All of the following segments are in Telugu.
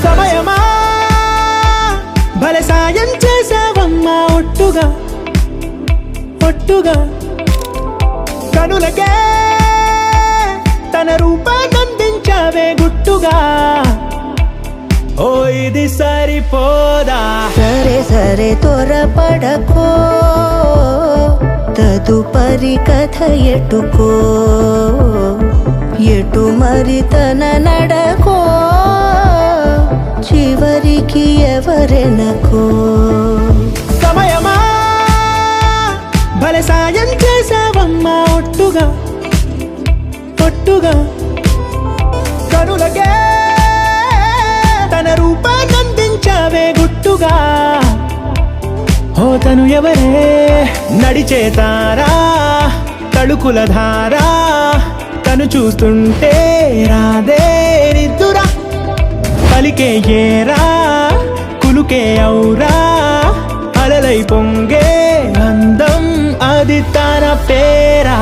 సమయమా భలే సాయం చేసావమ్మా ఒట్టుగా ఒట్టుగా కనులకే తన రూపాన్నందించావే గుట్టుగా ఓ ఇది సరిపోదా సరే సరే త్వరపడకో తదుపరి కథ ఎటుకో ఎటు మరి తన నడకో చివరికి ఎవరెనకో సమయమా భలే సాయం చేసావమ్మా ఒట్టుగా ఒట్టుగా కనులకే తన రూపాన్నందించావే గుట్టుగా ఓ తను ఎవరే నడిచే తారా తడుకుల ధారా తను చూస్తుంటే రాదే నిద్దురా పలికే ఏరా కులుకే ఔరా అలలై పొంగే అందం అది తన పేరా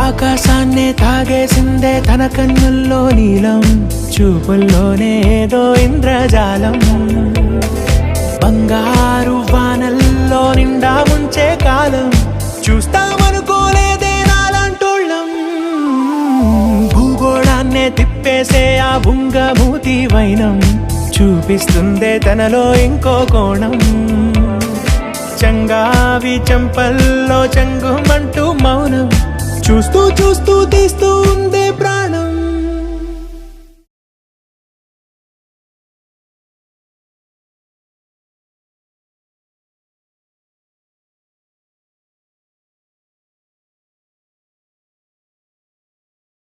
ఆకాశాన్నే తాగేసిందే తన కన్నుల్లో నీలం చూపుల్లోనే ఏదో ఇంద్రజాలం బంగారు వానల్లో నిండా ముంచే కాలం చూస్తామనుకోలేదే నాలంటోళ్ళం భూగోళాన్నే తిప్పేసే ఆ బుంగమూతి వైనం చూపిస్తుందే తనలో ఇంకో కోణం చంగావి చెంపల్లో చంగుమంటూ మౌనం చూస్తూ చూస్తూ తీస్తూ ఉందే